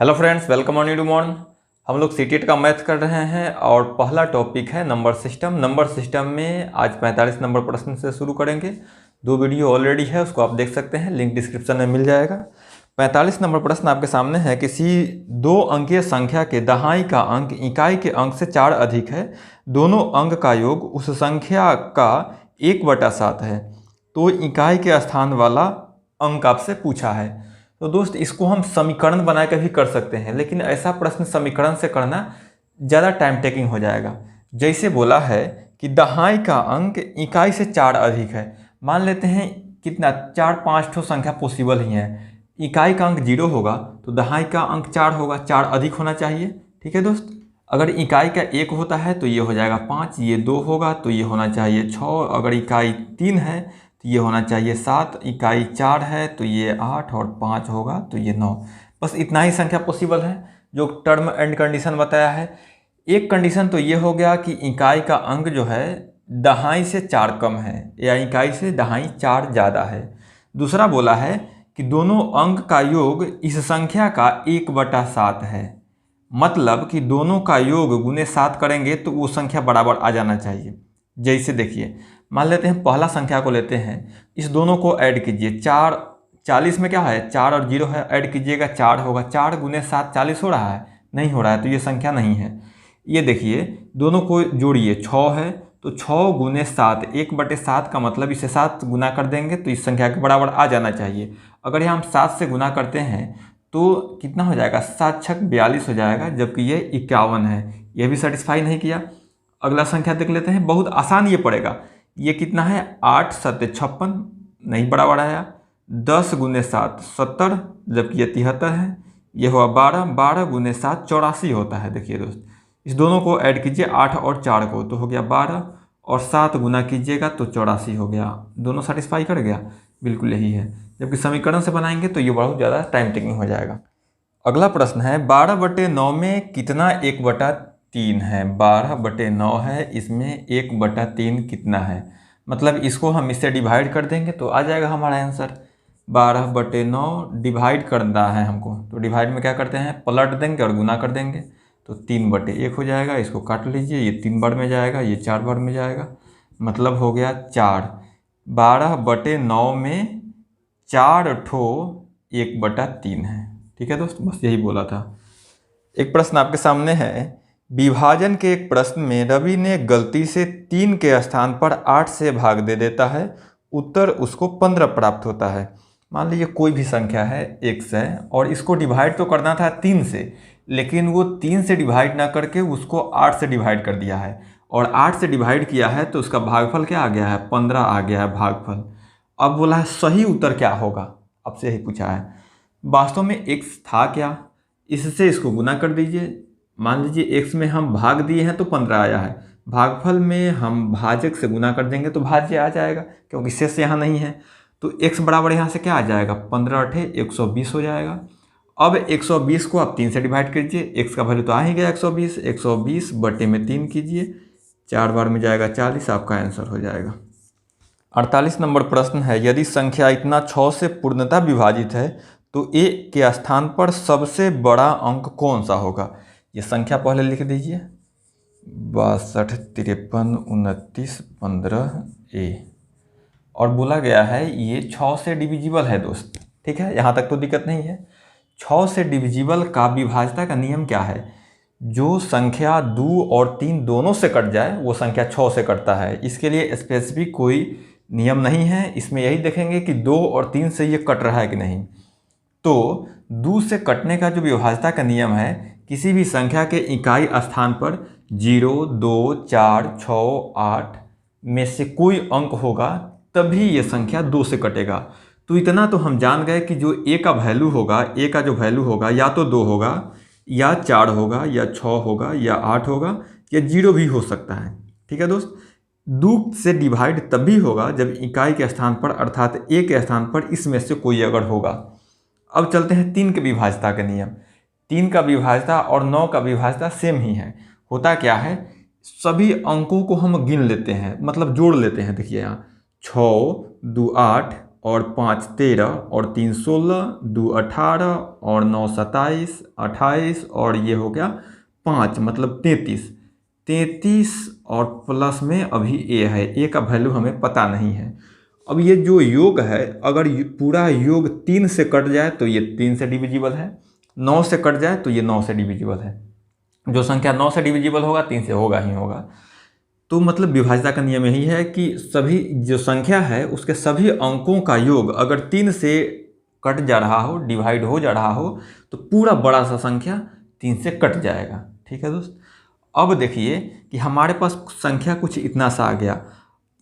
Hello friends, welcome on YouTube. हम लोग CTET का मैथ कर रहे हैं और पहला टॉपिक है नंबर सिस्टम। नंबर सिस्टम में आज 45 नंबर प्रश्न से शुरू करेंगे। 2 वीडियो ऑलरेडी है, उसको आप देख सकते हैं, लिंक डिस्क्रिप्शन में मिल जाएगा। 45 नंबर प्रश्न आपके सामने है। किसी 2 अंकीय संख्या के दहाई का अंक इकाई के अंक से 4 अधिक है। दोनों अंक का योग उस संख्या का 1/7 है, तो इकाई के स्थान वाला अंक आपसे पूछा है। तो दोस्त, इसको हम समीकरण बना के भी कर सकते हैं, लेकिन ऐसा प्रश्न समीकरण से करना ज़्यादा टाइम टेकिंग हो जाएगा। जैसे बोला है कि दहाई का अंक इकाई से 4 अधिक है। मान लेते हैं कितना, 4-5 ठो संख्या पॉसिबल ही है। इकाई का अंक 0 होगा तो दहाई का अंक 4 होगा, 4 अधिक होना चाहिए। ठीक है दोस्त, अगर इकाई का 1 होता है तो ये हो जाएगा 5, ये 2 होगा तो ये होना चाहिए 6, अगर इकाई 3 है तो ये होना चाहिए 7, इकाई 4 है तो ये 8 और 5 होगा तो ये 9। बस इतना ही संख्या पॉसिबल है जो टर्म एंड कंडीशन बताया है। एक कंडीशन तो ये हो गया कि इकाई का अंक जो है दहाई से 4 कम है या इकाई से दहाई 4 ज़्यादा है। दूसरा बोला है कि दोनों अंक का योग इस संख्या का 1/7 है। मतलब कि दोनों का योग गुने 7 करेंगे तो वो संख्या बराबर आ जाना चाहिए। जैसे देखिए, मान लेते हैं पहला संख्या को लेते हैं, इस दोनों को ऐड कीजिए। 4 40 में क्या है, 4 और 0 है, ऐड कीजिएगा 4 होगा। 4 गुने 7 40 हो रहा है, नहीं हो रहा है, तो ये संख्या नहीं है। ये देखिए, दोनों को जोड़िए, 6 है तो 6 गुने 7 1/7 का मतलब इसे 7 गुना कर देंगे तो इस संख्या के बराबर आ जाना चाहिए। अगर यहाँ हम 7 से गुना करते हैं तो कितना हो जाएगा, 7 छक 42 हो जाएगा, जबकि ये 51 है। ये भी सेटिस्फाई नहीं किया। अगला संख्या देख लेते हैं, बहुत आसान ये पड़ेगा। ये कितना है, 8 7 56, नहीं बराबर आया। 10 गुने 7 70, जबकि ये 73 है। ये हुआ 12, 12 गुने 7 84 होता है। देखिए दोस्त, इस दोनों को ऐड कीजिए, 8 और 4 को, तो हो गया 12, और 7 गुना कीजिएगा तो 84 हो गया। दोनों सेटिस्फाई कर गया, बिल्कुल यही है। जबकि समीकरण से बनाएंगे तो ये बहुत ज़्यादा टाइम टेकिंग हो जाएगा। अगला प्रश्न है, 12/9 में कितना 1/3 है। 12/9 है, इसमें 1/3 कितना है। मतलब इसको हम इससे डिवाइड कर देंगे तो आ जाएगा हमारा आंसर। 12/9 डिवाइड करना है हमको, तो डिवाइड में क्या करते हैं, पलट देंगे और गुना कर देंगे तो 3/1 हो जाएगा। इसको काट लीजिए, ये 3 बार में जाएगा, ये 4 बार में जाएगा, मतलब हो गया 4। 12/9 में 4 ठो 1/3 है। ठीक है दोस्त, बस यही बोला था। एक प्रश्न आपके सामने है, विभाजन के एक प्रश्न में रवि ने गलती से 3 के स्थान पर 8 से भाग दे देता है, उत्तर उसको 15 प्राप्त होता है। मान लीजिए कोई भी संख्या है x है और इसको डिवाइड तो करना था 3 से, लेकिन वो 3 से डिवाइड ना करके उसको 8 से डिवाइड कर दिया है, और 8 से डिवाइड किया है तो उसका भागफल क्या आ गया है, 15 आ गया है भागफल। अब बोला है सही उत्तर क्या होगा, आपसे यही पूछा है। वास्तव में x था क्या, इससे इसको गुना कर दीजिए। मान लीजिए x में हम भाग दिए हैं तो 15 आया है, भागफल में हम भाजक से गुना कर देंगे तो भाज्य आ जाएगा, क्योंकि शेष यहाँ नहीं है। तो x बराबर यहाँ से क्या आ जाएगा, 15 8 120 हो जाएगा। अब 120 को आप 3 से डिवाइड कीजिए, x का वैल्यू तो आ ही गया 120, 120 बटे में 3 कीजिए, 4 बार में जाएगा 40, आपका आंसर हो जाएगा। 48 नंबर प्रश्न है, यदि संख्या इतना 6 से पूर्णतः विभाजित है तो a के स्थान पर सबसे बड़ा अंक कौन सा होगा। ये संख्या पहले लिख दीजिए, 62 53 29 15 a, और बोला गया है ये 6 से डिविजिबल है दोस्त। ठीक है, यहाँ तक तो दिक्कत नहीं है। 6 से डिविजिबल का विभाज्यता का नियम क्या है, जो संख्या 2 और 3 दोनों से कट जाए वो संख्या 6 से कटता है। इसके लिए स्पेसिफिक कोई नियम नहीं है, इसमें यही देखेंगे कि 2 और 3 से ये कट रहा है कि नहीं। तो 2 से कटने का जो विभाज्यता का नियम है, किसी भी संख्या के इकाई स्थान पर 0 2 4 6 8 में से कोई अंक होगा तभी ये संख्या 2 से कटेगा। तो इतना तो हम जान गए कि जो a का वैल्यू होगा, a का जो वैल्यू होगा या तो 2 होगा या 4 होगा या 6 होगा या 8 होगा या 0 भी हो सकता है। ठीक है दोस्त, 2 से डिवाइड तभी होगा जब इकाई के स्थान पर अर्थात a के स्थान पर इसमें से कोई अगर होगा। अब चलते हैं 3 के विभाज्यता का नियम। 3 का विभाज्यता और 9 का विभाज्यता सेम ही है। होता क्या है, सभी अंकों को हम गिन लेते हैं, मतलब जोड़ लेते हैं। देखिए यहाँ 6 2 8 और 5 13 और 3 16, 2 18 और 9 27, 28 और ये हो गया 5 मतलब 33। 33 और प्लस में अभी ए है, ए का वैल्यू हमें पता नहीं है। अब ये जो योग है, अगर पूरा योग 3 से कट जाए तो ये 3 से डिविजिबल है, 9 से कट जाए तो ये 9 से डिविजिबल है। जो संख्या 9 से डिविजिबल होगा 3 से होगा ही होगा। तो मतलब विभाज्यता का नियम यही है कि सभी जो संख्या है उसके सभी अंकों का योग अगर 3 से कट जा रहा हो, डिवाइड हो जा रहा हो, तो पूरा बड़ा सा संख्या 3 से कट जाएगा। ठीक है दोस्त। अब देखिए कि हमारे पास संख्या कुछ इतना सा आ गया,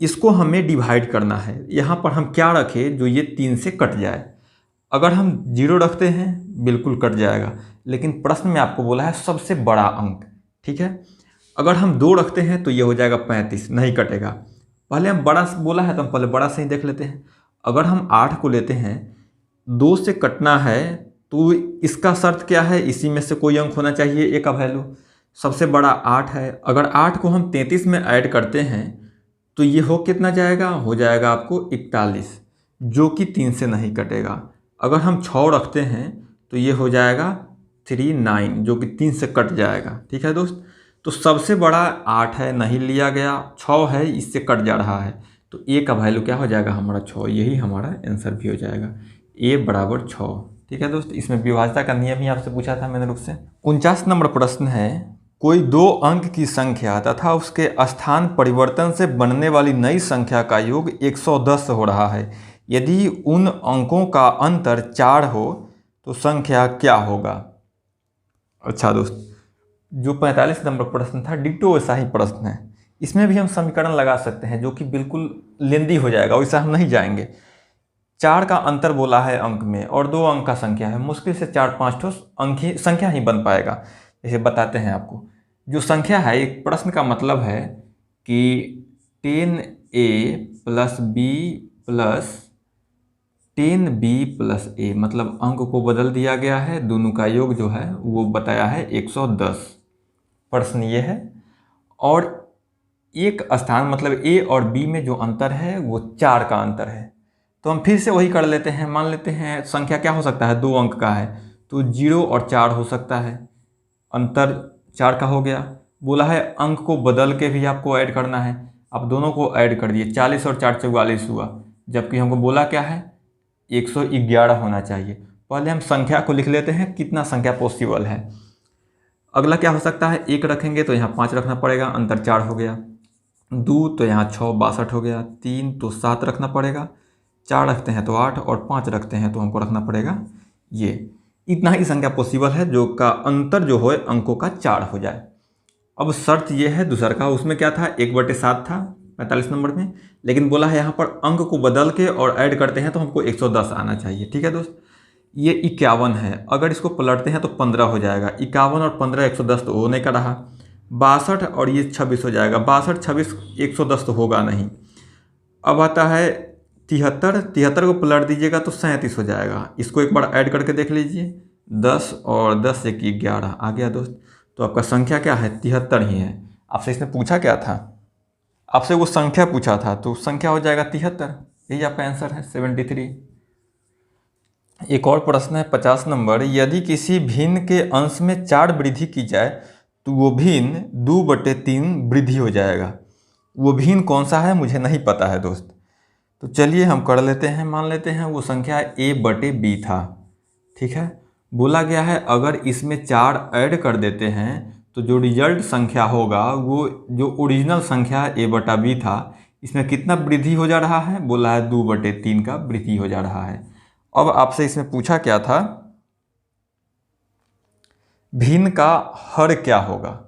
इसको हमें डिवाइड करना है। यहाँ पर हम क्या रखें जो ये 3 से कट जाए। अगर हम 0 रखते हैं बिल्कुल कट जाएगा, लेकिन प्रश्न में आपको बोला है सबसे बड़ा अंक। ठीक है, अगर हम 2 रखते हैं तो ये हो जाएगा 35, नहीं कटेगा। पहले हम बड़ा बोला है तो हम पहले बड़ा से ही देख लेते हैं। अगर हम 8 को लेते हैं, 2 से कटना है तो इसका शर्त क्या है, इसी में से कोई अंक होना चाहिए ए का वैल्यू। सबसे बड़ा 8 है, अगर 8 को हम 33 में ऐड करते हैं तो ये हो कितना जाएगा, हो जाएगा आपको 41, जो कि 3 से नहीं कटेगा। अगर हम 6 रखते हैं तो ये हो जाएगा 39, जो कि 3 से कट जाएगा। ठीक है दोस्त। तो सबसे बड़ा 8 है, नहीं लिया गया, 6 है, इससे कट जा रहा है, तो ए का वैल्यू क्या हो जाएगा हमारा 6, यही हमारा आंसर भी हो जाएगा, ए बराबर 6। ठीक है दोस्त। इसमें विभाज्यता का नियम ही आपसे पूछा था मैंने रुक से। 49 नंबर प्रश्न है, कोई 2 अंक की संख्या तथा उसके स्थान परिवर्तन से बनने वाली नई संख्या का योग 110 हो रहा है। यदि उन अंकों का अंतर 4 हो तो संख्या क्या होगा। अच्छा दोस्त, जो 45 नंबर प्रश्न था डिट्टो वैसा ही प्रश्न है। इसमें भी हम समीकरण लगा सकते हैं जो कि बिल्कुल लेंदी हो जाएगा, वैसा हम नहीं जाएंगे। 4 का अंतर बोला है अंक में और 2 अंक का संख्या है, मुश्किल से 4-5 ठो अंक ही संख्या ही बन पाएगा। जैसे बताते हैं आपको, जो संख्या है, एक प्रश्न का मतलब है कि 10a + b + 10b + a, मतलब अंक को बदल दिया गया है, दोनों का योग जो है वो बताया है 110। प्रश्न ये है, और एक स्थान मतलब a और b में जो अंतर है वो 4 का अंतर है। तो हम फिर से वही कर लेते हैं, मान लेते हैं संख्या क्या हो सकता है, 2 अंक का है, तो 0 और 4 हो सकता है, अंतर 4 का हो गया। बोला है अंक को बदल के भी आपको ऐड करना है, आप दोनों को ऐड कर दिए, 40 और 4 44 हुआ, जबकि हमको बोला क्या है 111 होना चाहिए। पहले हम संख्या को लिख लेते हैं, कितना संख्या पॉसिबल है। अगला क्या हो सकता है, 1 रखेंगे तो यहाँ 5 रखना पड़ेगा, अंतर 4 हो गया। 2 तो यहाँ 6 62 हो गया। 3 तो 7 रखना पड़ेगा। 4 रखते हैं तो 8, और 5 रखते हैं तो हमको रखना पड़ेगा ये। इतना ही संख्या पॉसिबल है जो का अंतर जो हो अंकों का 4 हो जाए। अब शर्त ये है दूसर का, उसमें क्या था 1/7 था 45 नंबर में, लेकिन बोला है यहाँ पर अंक को बदल के और ऐड करते हैं तो हमको 110 आना चाहिए। ठीक है दोस्त। ये 51 है, अगर इसको पलटते हैं तो 15 हो जाएगा। 51 और 15 110 तो होने का रहा। 62 और ये 26 हो जाएगा। 62 26 110 तो होगा नहीं। अब आता है 73, 73 को पलट दीजिएगा तो 37 हो जाएगा। इसको एक बार ऐड करके देख लीजिए, 10 और 10 1 11 आ गया दोस्त। तो आपका संख्या क्या है 73 ही है। आपसे इसने पूछा क्या था, आपसे वो संख्या पूछा था, तो संख्या हो जाएगा 73, यही आपका आंसर है 73। एक और प्रश्न है 50 नंबर, यदि किसी भिन्न के अंश में 4 वृद्धि की जाए तो वो भिन्न 2/3 वृद्धि हो जाएगा। वो भिन्न कौन सा है मुझे नहीं पता है दोस्त, तो चलिए हम कर लेते हैं, मान लेते हैं वो संख्या a/b था। ठीक है, बोला गया है अगर इसमें 4 ऐड कर देते हैं तो जो रिजल्ट संख्या होगा वो जो ओरिजिनल संख्या a/b था, इसमें कितना वृद्धि हो जा रहा है, बोला है 2/3 का वृद्धि हो जा रहा है। अब आपसे इसमें पूछा क्या था, भिन्न का हर क्या होगा,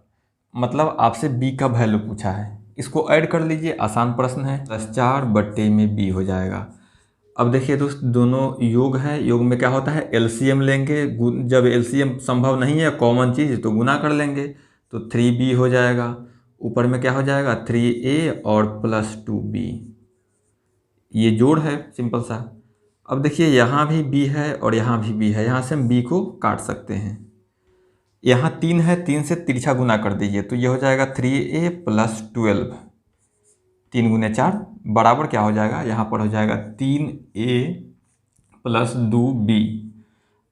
मतलब आपसे b का वैल्यू पूछा है। इसको ऐड कर लीजिए, आसान प्रश्न है, 4/b हो जाएगा। अब देखिए दोस्त, दोनों योग है, योग में क्या होता है एलसीएम लेंगे, जब एलसीएम संभव नहीं है कॉमन चीज़ तो गुना कर लेंगे, तो 3b हो जाएगा। ऊपर में क्या हो जाएगा 3a और +2b, ये जोड़ है सिंपल सा। अब देखिए यहाँ भी b है और यहाँ भी b है, यहाँ से हम b को काट सकते हैं। यहाँ 3 है, 3 से तिरछा गुना कर दीजिए तो ये हो जाएगा 3a + 12, 3 × 4 बराबर क्या हो जाएगा, यहाँ पर हो जाएगा 3a + 2b।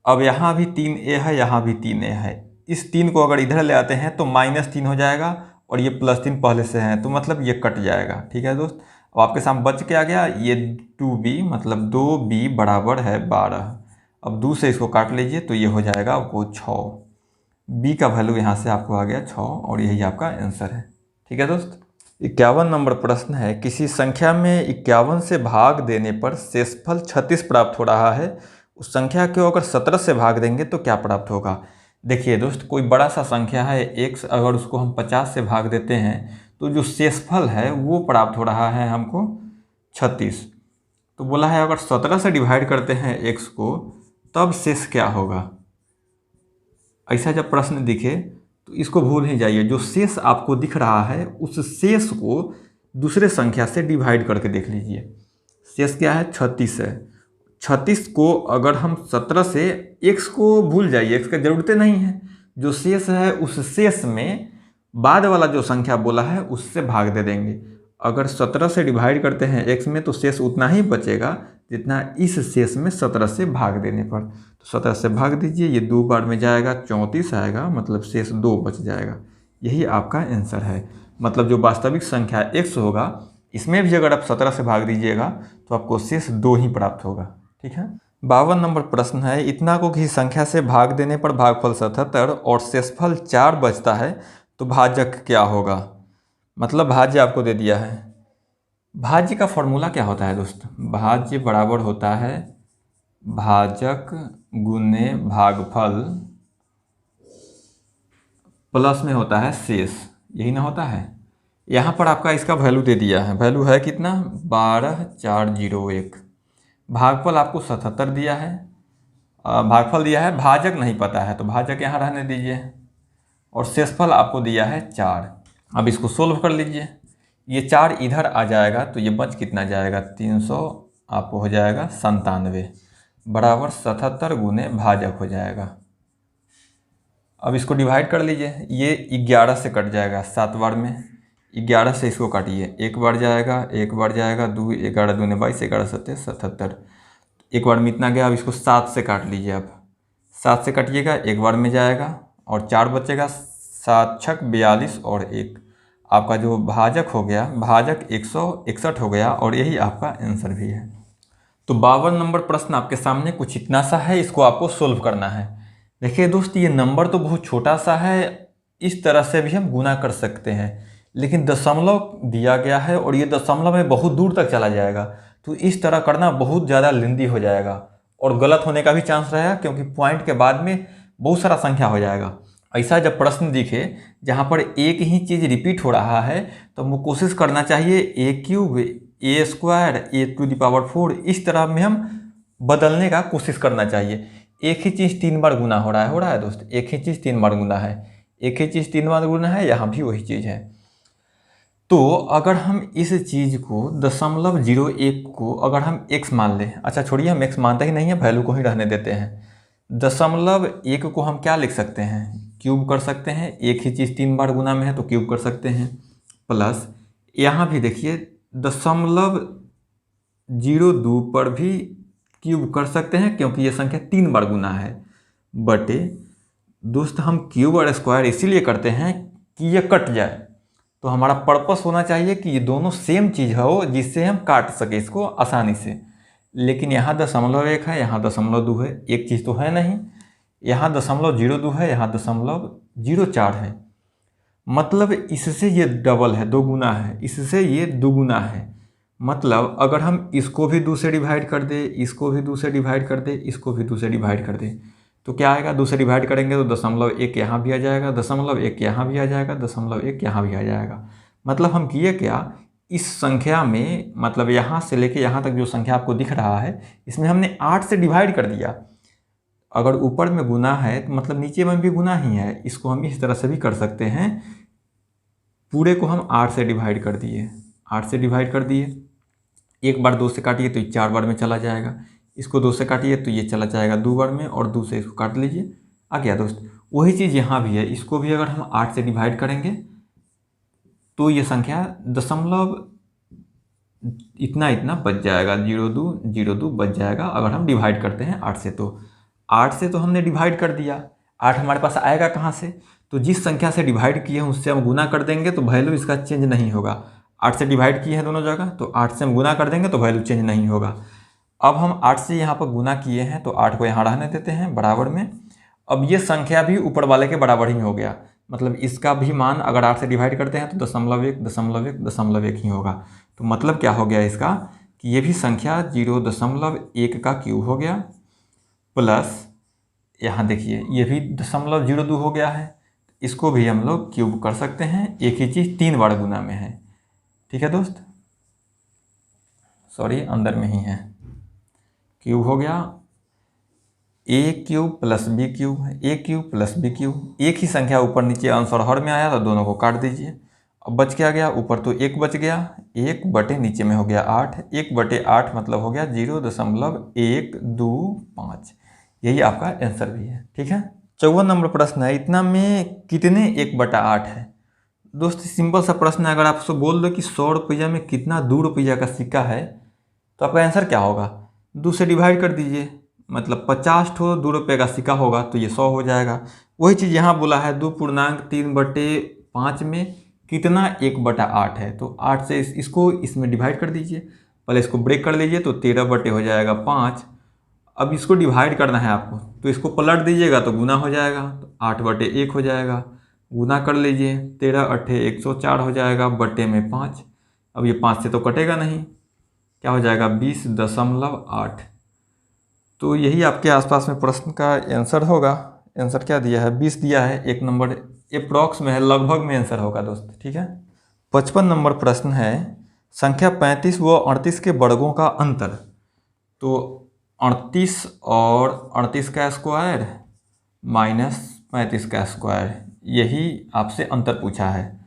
अब यहाँ भी 3a है, यहाँ भी 3a है। इस 3 को अगर इधर ले आते हैं तो -3 हो जाएगा और ये +3 पहले से है, तो मतलब ये कट जाएगा। ठीक है दोस्त, अब आपके सामने बच के आ गया ये 2b, मतलब 2b बराबर है 12। अब 2 से इसको काट लीजिए तो ये हो जाएगा आपको 6। b का वैल्यू यहाँ से आपको आ गया 6 और यही आपका आंसर है। ठीक है दोस्त, 51 नंबर प्रश्न है, किसी संख्या में 51 से भाग देने पर शेषफल 36 प्राप्त हो रहा है, उस संख्या को अगर 17 से भाग देंगे तो क्या प्राप्त होगा। देखिए दोस्त, कोई बड़ा सा संख्या है x, अगर उसको हम 50 से भाग देते हैं तो जो शेषफल है वो प्राप्त हो रहा है हमको 36। तो बोला है अगर 17 से डिवाइड करते हैं x को तब शेष क्या होगा। ऐसा जब प्रश्न दिखे तो इसको भूल ही जाइए, जो शेष आपको दिख रहा है उस शेष को दूसरे संख्या से डिवाइड करके देख लीजिए। शेष क्या है, 36 है। 36 को अगर हम 17 से, x को भूल जाइए, x का जरूरत नहीं है, जो शेष है उस शेष में बाद वाला जो संख्या बोला है उससे भाग दे देंगे। अगर 17 से डिवाइड करते हैं x में तो शेष उतना ही बचेगा जितना इस शेष में 17 से भाग देने पर। तो 17 से भाग दीजिए, ये 2 बार में जाएगा 34 आएगा, मतलब शेष 2 बच जाएगा। यही आपका आंसर है। मतलब जो वास्तविक संख्या x होगा इसमें भी अगर आप 17 से भाग दीजिएगा तो आपको शेष 2 ही प्राप्त होगा। ठीक है, 52 नंबर प्रश्न है, इतना को किसी संख्या से भाग देने पर भागफल 77 और शेषफल 4 बचता है तो भाजक क्या होगा। मतलब भाज्य आपको दे दिया है। भाज्य का फॉर्मूला क्या होता है दोस्त, भाज्य बराबर होता है भाजक गुने भागफल प्लस में होता है शेष, यही ना होता है। यहाँ पर आपका इसका वैल्यू दे दिया है, वैल्यू है कितना, 12401। भागफल आपको 77 दिया है, भागफल दिया है, भाजक नहीं पता है तो भाजक यहाँ रहने दीजिए, और शेषफल आपको दिया है 4। अब इसको सोल्व कर लीजिए, ये 4 इधर आ जाएगा तो ये बच कितना जाएगा, 300 आपको हो जाएगा 97 बराबर 77 गुने भाजक हो जाएगा। अब इसको डिवाइड कर लीजिए, ये 11 से कट जाएगा 7 बार में, 11 से इसको काटिए, 1 बार जाएगा, 1 बार जाएगा, 2 11 दूने 22, 11 7 77, एक बार में इतना गया। अब इसको 7 से काट लीजिए, आप 7 से काटिएगा, 1 बार में जाएगा और 4 बचेगा, 7 छक 42 और 1, आपका जो भाजक हो गया, भाजक 161 हो गया और यही आपका आंसर भी है। तो 52 नंबर प्रश्न आपके सामने कुछ इतना सा है, इसको आपको सोल्व करना है। देखिए दोस्त, ये नंबर तो बहुत छोटा सा है, इस तरह से भी हम गुना कर सकते हैं, लेकिन दशमलव दिया गया है और ये दशमलव में बहुत दूर तक चला जाएगा, तो इस तरह करना बहुत ज़्यादा लेंदी हो जाएगा और गलत होने का भी चांस रहेगा, क्योंकि पॉइंट के बाद में बहुत सारा संख्या हो जाएगा। ऐसा जब प्रश्न दिखे जहाँ पर एक ही चीज़ रिपीट हो रहा है तो हमको कोशिश करना चाहिए a³ a² a⁴ इस तरह में हम बदलने का कोशिश करना चाहिए। एक ही चीज़ 3 बार गुना हो रहा है दोस्त, एक ही चीज़ 3 बार गुना है, एक ही चीज़ 3 बार गुना है, यहाँ भी वही चीज़ है। तो अगर हम इस चीज़ को 0.01 को अगर हम x मान लें, अच्छा छोड़िए हम x मानते ही नहीं है, वैल्यू को ही रहने देते हैं। 0.1 को हम क्या लिख सकते हैं, क्यूब कर सकते हैं, एक ही चीज़ 3 बार गुना में है तो क्यूब कर सकते हैं, प्लस यहाँ भी देखिए 0.02 पर भी क्यूब कर सकते हैं क्योंकि ये संख्या 3 बार गुना है, बटे दोस्त हम क्यूब और स्क्वायर इसीलिए करते हैं कि ये कट जाए, तो हमारा पर्पस होना चाहिए कि ये दोनों सेम चीज़ हो जिससे हम काट सके इसको आसानी से। लेकिन यहाँ 0.1 है, यहाँ 0.2 है, एक चीज़ तो है नहीं, यहाँ 0.02 है, यहाँ 0.04 है, मतलब इससे ये डबल है, 2 गुना है, इससे ये 2 गुना है। मतलब अगर हम इसको भी 2 से डिवाइड कर दे, इसको भी 2 से डिवाइड कर दे, इसको भी 2 से डिवाइड कर दे, तो क्या आएगा, 2 से डिवाइड करेंगे तो 0.1 यहाँ भी आ जाएगा, 0.1 यहाँ भी आ जाएगा, 0.1 यहाँ भी आ जाएगा। मतलब हम किए क्या, इस संख्या में मतलब यहाँ से लेके यहाँ तक जो संख्या आपको दिख रहा है इसमें हमने 8 से डिवाइड कर दिया। अगर ऊपर में गुना है तो मतलब नीचे में भी गुना ही है, इसको हम इस तरह से भी कर सकते हैं, पूरे को हम 8 से डिवाइड कर दिए, 8 से डिवाइड कर दिए, एक बार 2 से काटिए तो ये 4 बार में चला जाएगा, इसको 2 से काटिए तो ये चला जाएगा 2 बार में, और 2 से इसको काट लीजिए, आ गया दोस्त। वही चीज़ यहाँ भी है, इसको भी अगर हम 8 से डिवाइड करेंगे तो ये संख्या इतना इतना बच जाएगा, 0 2 बच जाएगा अगर हम डिवाइड करते हैं 8 से। तो 8 से तो हमने डिवाइड कर दिया, 8 हमारे पास आएगा कहाँ से? तो जिस संख्या से डिवाइड किए हैं उससे हम गुना कर देंगे तो वैल्यू इसका चेंज नहीं होगा। 8 से डिवाइड किए हैं दोनों जगह, तो 8 से हम गुना कर देंगे तो वैल्यू चेंज नहीं होगा। अब हम 8 से यहाँ पर गुना किए हैं तो 8 को यहाँ रहने देते हैं बराबर में। अब ये संख्या भी ऊपर वाले के बराबर ही हो गया, मतलब इसका भी मान अगर 8 से डिवाइड करते हैं तो 0.1 ही होगा। तो मतलब क्या हो गया इसका कि ये भी संख्या 0.1 का क्यूब हो गया, प्लस यहाँ देखिए ये भी 0.02 हो गया है। इसको भी हम लोग क्यूब कर सकते हैं, एक ही चीज़ 3 बार गुना में है। ठीक है दोस्त, सॉरी अंदर में ही है। क्यूब हो गया, ए क्यूब प्लस बी क्यूब है, ए क्यूब प्लस बी क्यूब। एक ही संख्या ऊपर नीचे अंश और हर में आया तो दोनों को काट दीजिए। अब बच क्या गया? ऊपर तो 1 बच गया, 1 बटे नीचे में हो गया 8, 1 बटे 8 मतलब हो गया 0.125। यही आपका आंसर भी है। ठीक है, 54 नंबर प्रश्न है, इतना में कितने 1/8 है? दोस्त सिंपल सा प्रश्न है, अगर आपसे बोल दो कि 100 रुपया में कितना 2 रुपया का सिक्का है तो आपका आंसर क्या होगा? 2 से डिवाइड कर दीजिए, मतलब 50 ठो 2 रुपये का सिक्का होगा तो ये 100 हो जाएगा। वही चीज़ यहाँ बोला है 2.3/5 में कितना 1/8 है, तो 8 से इसको इसमें डिवाइड कर दीजिए। पहले इसको ब्रेक कर लीजिए तो 13 बटे हो जाएगा 5। अब इसको डिवाइड करना है आपको तो इसको पलट दीजिएगा तो गुना हो जाएगा, तो 8/1 हो जाएगा। गुना कर लीजिए, 13 8 104 हो जाएगा, बटे में 5। अब ये 5 से तो कटेगा नहीं, क्या हो जाएगा 20.8। तो यही आपके आसपास में प्रश्न का आंसर होगा। आंसर क्या दिया है? 20 दिया है, 1 नंबर अप्रॉक्स में है, लगभग में आंसर होगा दोस्त। ठीक है, 55 नंबर प्रश्न है, संख्या 35 व 38 के वर्गों का अंतर। तो 38 और 38 का स्क्वायर माइनस 35 का स्क्वायर, यही आपसे अंतर पूछा है।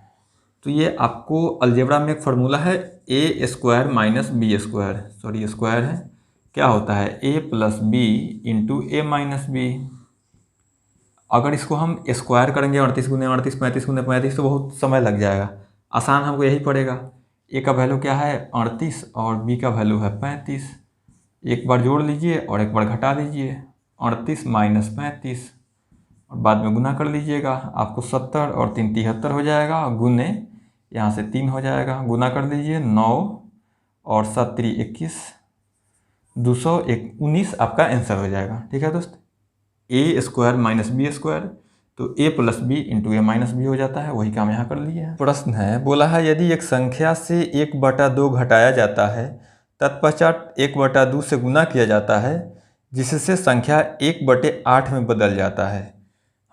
तो ये आपको अलजेब्रा में एक फार्मूला है, A square minus B square, sorry square है, क्या होता है a plus B into A minus B. अगर इसको हम स्क्वायर करेंगे 38 गुने 38 35 गुने 35 तो बहुत समय लग जाएगा, आसान हमको यही पड़ेगा। a का वैल्यू क्या है 38 और b का वैल्यू है 35। एक बार जोड़ लीजिए और एक बार घटा दीजिए, 38 माइनस 35 और बाद में गुना कर लीजिएगा, आपको 70 और 3 73 हो जाएगा, गुने यहाँ से 3 हो जाएगा, गुना कर लीजिए 9 और 7 3 21, 219 आपका आंसर हो जाएगा। ठीक है दोस्त, ए स्क्वायर माइनस बी स्क्वायर, तो ए plus B into A minus B हो जाता है, वही काम यहाँ कर लिए हैं। प्रश्न है, बोला है यदि एक संख्या से 1/2 घटाया जाता है तत्पश्चात 1/2 से गुना किया जाता है जिससे संख्या 1/8 में बदल जाता है।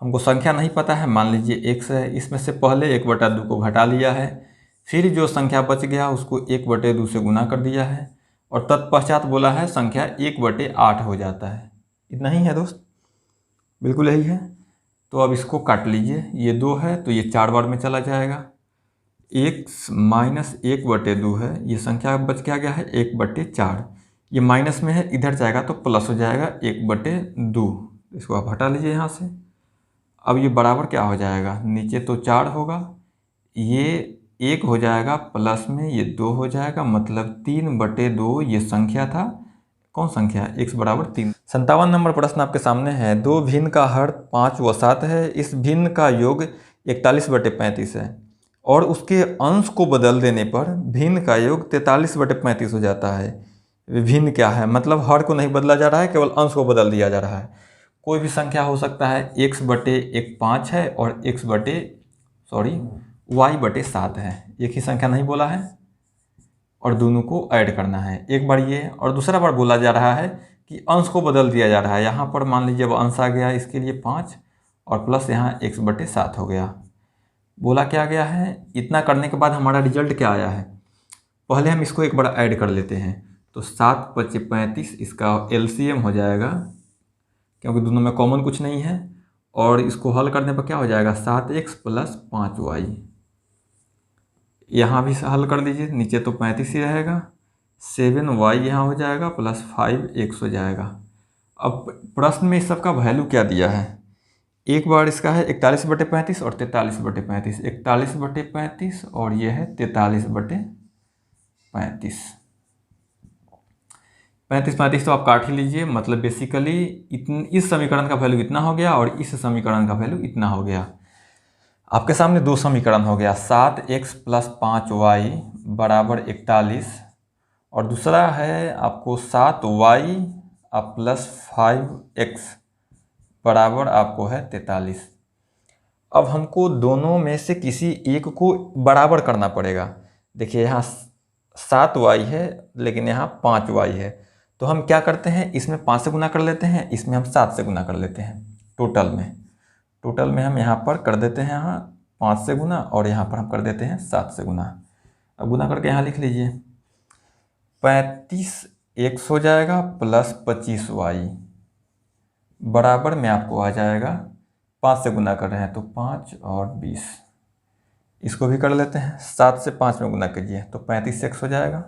हमको संख्या नहीं पता है, मान लीजिए x है, इसमें से पहले 1/2 को घटा लिया है, फिर जो संख्या बच गया उसको 1/2 से गुना कर दिया है और तत्पश्चात बोला है संख्या 1/8 हो जाता है। इतना ही है दोस्त, बिल्कुल यही है। तो अब इसको काट लीजिए, ये 2 है तो ये 4 बार में चला जाएगा, x माइनस 1/2 है, ये संख्या बच क्या गया है 1/4, ये माइनस में है, इधर जाएगा तो प्लस हो जाएगा 1/2, इसको आप हटा लीजिए यहाँ से। अब ये बराबर क्या हो जाएगा, नीचे तो 4 होगा, ये 1 हो जाएगा, प्लस में ये 2 हो जाएगा, मतलब 3/2 ये संख्या था, कौन संख्या x बराबर 3। 57 नंबर प्रश्न आपके सामने है, 2 भिन्न का हर 5 व 7 है, इस भिन्न का योग 41/35 है और उसके अंश को बदल देने पर भिन्न का योग 43/35 हो जाता है। भिन्न क्या है, मतलब हर को नहीं बदला जा रहा है, केवल अंश को बदल दिया जा रहा है। कोई भी संख्या हो सकता है, x/1 5 है और y/7 है, एक ही संख्या नहीं बोला है और दोनों को ऐड करना है। एक बार ये और दूसरा बार बोला जा रहा है कि अंश को बदल दिया जा रहा है। यहाँ पर मान लीजिए अब अंश आ गया, इसके लिए 5 और प्लस यहाँ x/7 हो गया। बोला क्या गया है, इतना करने के बाद हमारा रिजल्ट क्या आया है, पहले हम इसको एक बार ऐड कर लेते हैं, तो 7×5 = 35, इसका LCM हो जाएगा क्योंकि दोनों में कॉमन कुछ नहीं है, और इसको हल करने पर क्या हो जाएगा 7x + 5y। यहाँ भी हल कर दीजिए, नीचे तो 35 ही रहेगा, 7y यहाँ हो जाएगा प्लस 5x हो जाएगा। अब प्रश्न में इस सब का वैल्यू क्या दिया है, एक बार इसका है 41/35 और 43/35, 41/35 और ये है 43/35। 35। 35 तो आप काट ही लीजिए, मतलब बेसिकली इस समीकरण का वैल्यू इतना हो गया और इस समीकरण का वैल्यू इतना हो गया। आपके सामने दो समीकरण हो गया, 7x + 5y बराबर 41 और दूसरा है आपको 7y + 5x बराबर आपको है 43। अब हमको दोनों में से किसी एक को बराबर करना पड़ेगा। देखिए यहाँ 7y है लेकिन यहाँ 5y है, तो हम क्या करते हैं, इसमें 5 से गुना कर लेते हैं, इसमें हम 7 से गुना कर लेते हैं। टोटल में हम यहाँ पर कर देते हैं यहाँ 5 से गुना और यहाँ पर हम कर देते हैं 7 से गुना। अब गुना करके यहाँ लिख लीजिए 35x हो जाएगा प्लस 25y बराबर में आपको आ जाएगा, 5 से गुना कर रहे हैं तो 5 और 20। इसको भी कर लेते हैं, 7 से 5 में गुना कीजिए तो 35x हो जाएगा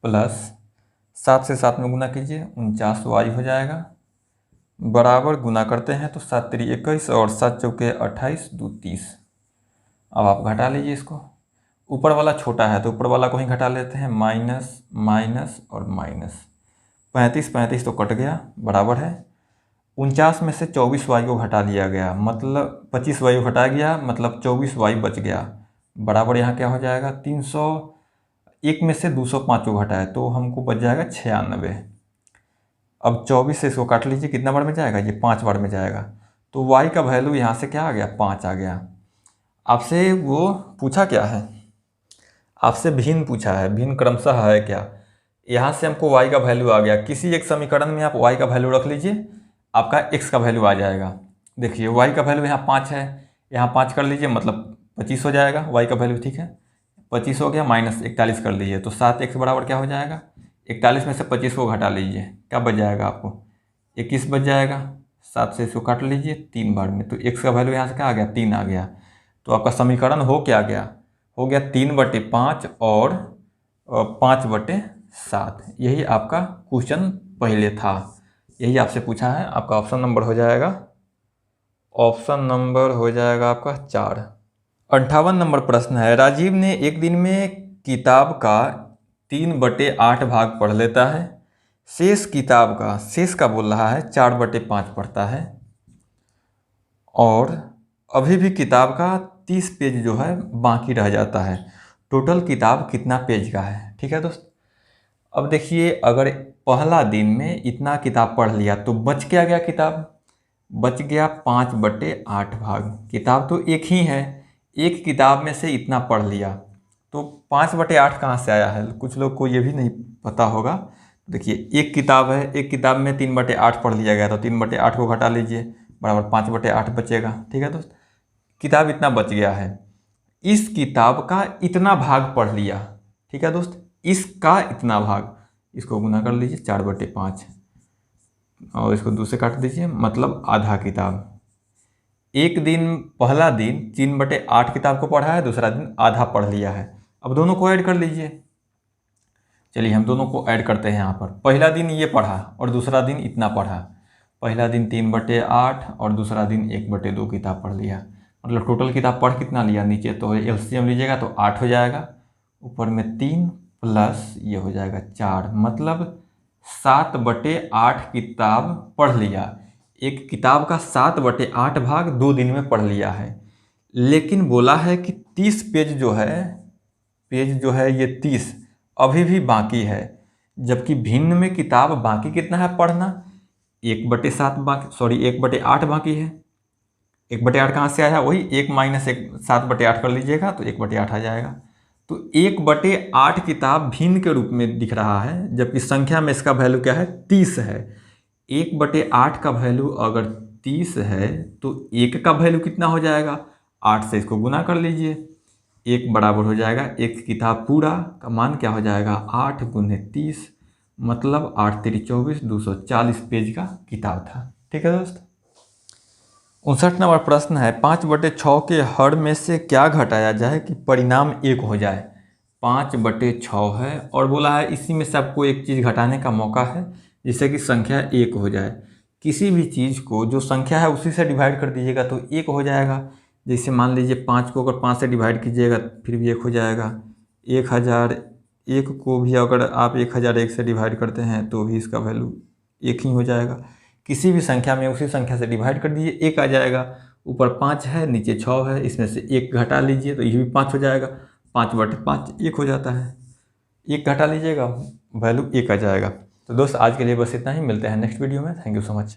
प्लस 7 से 7 में गुना कीजिए 49y हो जाएगा बराबर, गुना करते हैं तो 7 3 21 और 7 चौके 28 2 30। अब आप घटा लीजिए इसको, ऊपर वाला छोटा है तो ऊपर वाला को ही घटा लेते हैं, माइनस माइनस और माइनस। 35 तो कट गया बराबर है 49 में से 24y को घटा लिया गया, मतलब 25y को घटा गया मतलब 24y बच गया बराबर, यहाँ क्या हो जाएगा 301 में से 205 को घटाए तो हमको बच जाएगा 96। अब 24 से इसको काट लीजिए, कितना बार में जाएगा, ये 5 बार में जाएगा, तो y का वैल्यू यहाँ से क्या आ गया 5 आ गया। आपसे वो पूछा क्या है, आपसे भिन्न पूछा है, भिन्न क्रमशः है क्या, यहाँ से हमको y का वैल्यू आ गया। किसी एक समीकरण में आप y का वैल्यू रख लीजिए, आपका x का वैल्यू आ जाएगा। देखिए y का वैल्यू यहाँ 5 है, यहाँ 5 कर लीजिए मतलब 25 हो जाएगा y का वैल्यू, ठीक है 25 हो गया, माइनस 41 कर लीजिए तो 7x बराबर क्या हो जाएगा 41 में से 25 को घटा लीजिए, क्या बच जाएगा आपको 21 बच जाएगा। 7 से इसको काट लीजिए 3 बार में तो x का वैल्यू यहाँ से क्या आ गया 3 आ गया। तो आपका समीकरण हो क्या गया, हो गया 3/5 और 5/7। यही आपका क्वेश्चन पहले था, यही आपसे पूछा है। आपका ऑप्शन नंबर हो जाएगा, ऑप्शन नंबर हो जाएगा आपका 4। 58 नंबर प्रश्न है, राजीव ने एक दिन में किताब का 3/8 भाग पढ़ लेता है, शेष का बोल रहा है 4/5 पढ़ता है और अभी भी किताब का 30 पेज जो है बाकी रह जाता है। टोटल किताब कितना पेज का है, ठीक है दोस्त। अब देखिए अगर पहला दिन में इतना किताब पढ़ लिया तो बच क्या गया, किताब बच गया 5/8 भाग। किताब तो एक ही है, एक किताब में से इतना पढ़ लिया तो 5/8 कहाँ से आया है, कुछ लोग को ये भी नहीं पता होगा। देखिए एक किताब है, एक किताब में 3/8 पढ़ लिया गया तो 3/8 को घटा लीजिए बराबर 5/8 बचेगा, ठीक है दोस्त। किताब इतना बच गया है, इस किताब का इतना भाग पढ़ लिया, ठीक है दोस्त, इसका इतना भाग, इसको गुना कर लीजिए 4/5 और इसको 2 से काट दीजिए मतलब आधा किताब। एक दिन पहला दिन 3/8 किताब को पढ़ा है, दूसरा दिन आधा पढ़ लिया है। अब दोनों को ऐड कर लीजिए, चलिए हम दोनों को ऐड करते हैं। यहाँ पर पहला दिन ये पढ़ा और दूसरा दिन इतना पढ़ा, पहला दिन 3/8 और दूसरा दिन 1/2 किताब पढ़ लिया, मतलब टोटल किताब पढ़ कितना लिया, नीचे तो एलसीएम लीजिएगा तो 8 हो जाएगा, ऊपर में 3 प्लस ये हो जाएगा 4, मतलब 7/8 किताब पढ़ लिया। एक किताब का 7/8 भाग 2 दिन में पढ़ लिया है, लेकिन बोला है कि 30 पेज जो है ये 30 अभी भी बाकी है, जबकि भिन्न में किताब बाकी कितना है पढ़ना 1/7 बाकी, सॉरी 1/8 बाकी है। 1/8 कहाँ से आया, वही 1 माइनस 7/8 कर लीजिएगा तो 1/8 आ जाएगा। तो 1/8 किताब भिन्न के रूप में दिख रहा है, जबकि संख्या में इसका वैल्यू क्या है 30 है। 1/8 का वैल्यू अगर 30 है तो 1 का वैल्यू कितना हो जाएगा, 8 से इसको गुना कर लीजिए, 1 बराबर हो जाएगा एक किताब पूरा का मान क्या हो जाएगा 8 × 30, मतलब 8 3 24 240 पेज का किताब था, ठीक है दोस्त। 59 नंबर प्रश्न है, 5/6 के हर में से क्या घटाया जाए कि परिणाम 1 हो जाए। 5/6 है और बोला है इसी में से आपको एक चीज़ घटाने का मौका है जिससे कि संख्या 1 हो जाए। किसी भी चीज़ को जो संख्या है उसी से डिवाइड कर दीजिएगा तो 1 हो जाएगा। जैसे मान लीजिए 5 को अगर 5 से डिवाइड कीजिएगा फिर भी 1 हो जाएगा। 1001 को भी अगर आप 1001 से डिवाइड करते हैं तो भी इसका वैल्यू 1 ही हो जाएगा। किसी भी संख्या में उसी संख्या से डिवाइड कर दीजिए 1 आ जाएगा। ऊपर 5 है नीचे 6 है, इसमें से 1 घटा लीजिए तो ये भी 5 हो जाएगा। 5/5 1 हो जाता है। 1 घटा लीजिएगा वैल्यू 1 आ जाएगा। तो दोस्त आज के लिए बस इतना ही, मिलते हैं नेक्स्ट वीडियो में। Thank you so much.